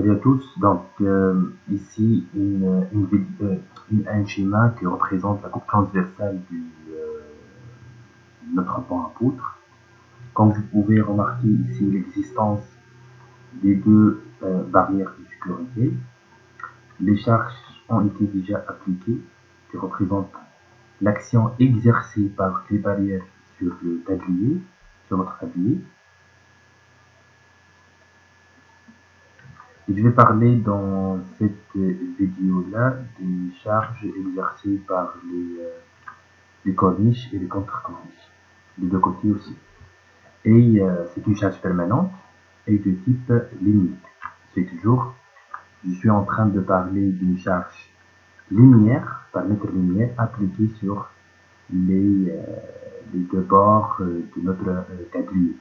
Salut à tous. Donc, ici, un schéma qui représente la coupe transversale de notre pont à poutre. Comme vous pouvez remarquer ici l'existence des deux barrières de sécurité. Les charges ont été déjà appliquées, qui représentent l'action exercée par les barrières sur le tablier, sur notre tablier. Et je vais parler dans cette vidéo-là des charges exercées par les corniches et les contre-corniches, des deux côtés aussi. Et c'est une charge permanente et de type linéaire. C'est toujours, je suis en train de parler d'une charge linéaire, par mètre linéaire, appliquée sur les deux bords de notre tablier.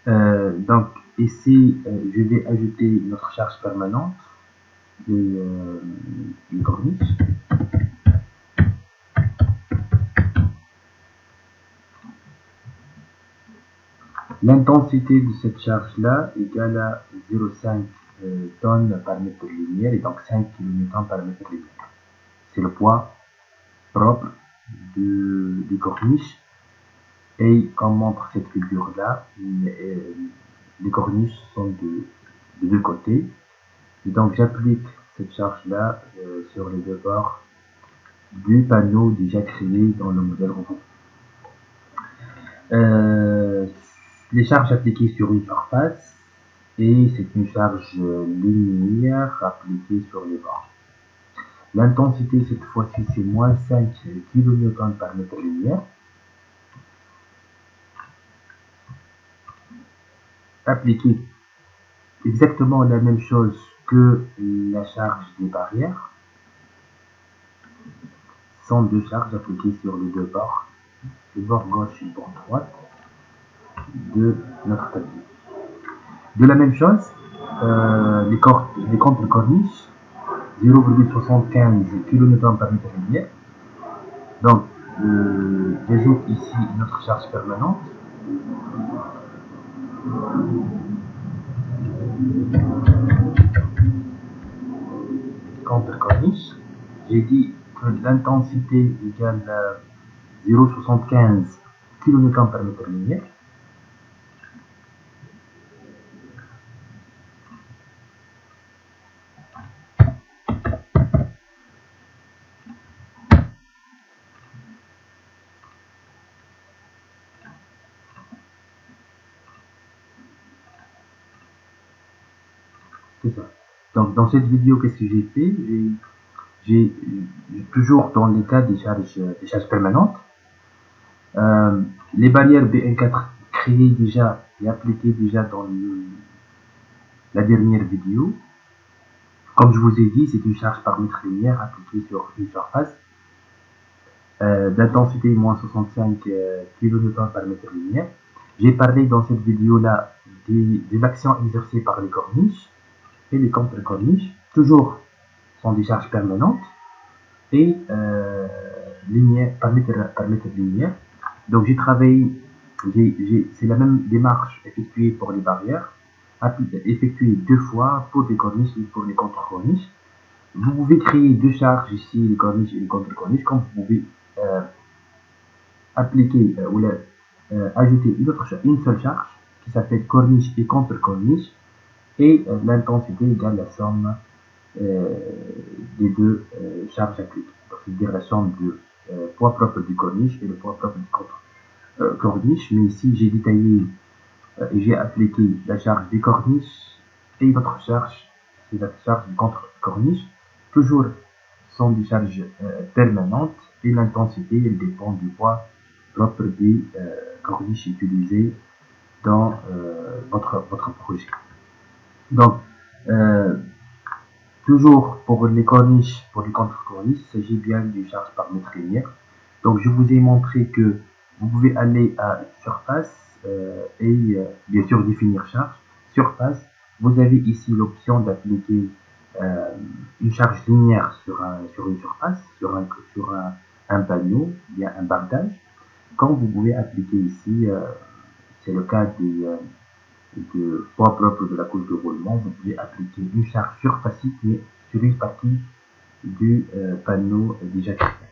Donc ici, je vais ajouter notre charge permanente, les corniches. L'intensité de cette charge-là égale à 0,5 tonnes par mètre linéaire et donc 5 kN par mètre linéaire. C'est le poids propre des corniches. Et comme montre cette figure-là, les corniches sont de deux côtés. Et donc j'applique cette charge-là sur les deux bords du panneau déjà créé dans le modèle robot. Les charges appliquées sur une surface, et c'est une charge linéaire appliquée sur les bords. L'intensité cette fois-ci c'est moins 5 kN par mètre linéaire. Appliquer exactement la même chose que la charge des barrières. Ce sont deux charges appliquées sur les deux bords, le bord gauche et le bord droit de notre tablier. De la même chose, les contre-corniches, 0,75 kN par mètre linéaire. Donc, j'ajoute ici notre charge permanente. Contre-corniche, j'ai dit que l'intensité égale à 0,75 kN par mètre linéaire. C'est ça. Donc, dans cette vidéo, qu'est-ce que j'ai fait? J'ai toujours dans les cas des charges permanentes, les barrières BN4 créées déjà et appliquées déjà dans la dernière vidéo. Comme je vous ai dit, c'est une charge par mètre linéaire appliquée sur une surface d'intensité moins 65 kN par mètre linéaire. J'ai parlé dans cette vidéo-là des actions exercées par les corniches et les contre-corniches, toujours sont des charges permanentes et linéaires, par mètre linéaire. Donc j'ai travaillé, c'est la même démarche effectuée pour les barrières, effectuée deux fois pour les corniches et pour les contre-corniches. Vous pouvez créer deux charges ici, les corniches et les contre-corniches, comme vous pouvez appliquer ou ajouter une seule charge qui s'appelle corniche et contre-corniche, et l'intensité égale la somme des deux charges appliquées. C'est-à-dire la somme du poids propre du corniche et le poids propre du contre-corniche. Mais ici, j'ai détaillé et j'ai appliqué la charge des corniches et notre charge, c'est la charge du contre-corniche. Toujours sont des charges permanentes et l'intensité, elle dépend du poids propre des corniches utilisées dans votre projet. Donc, toujours pour les corniches, pour les contre-corniches, il s'agit bien d'une charge par mètre linéaire. Donc, je vous ai montré que vous pouvez aller à surface et bien sûr définir charge. Surface, vous avez ici l'option d'appliquer une charge linéaire sur une surface, sur un panneau, bien un bardage. Comme vous pouvez appliquer ici, c'est le cas de poids propre de la couche de roulement, vous pouvez appliquer une charge surfacique mais sur une partie du panneau déjà créé.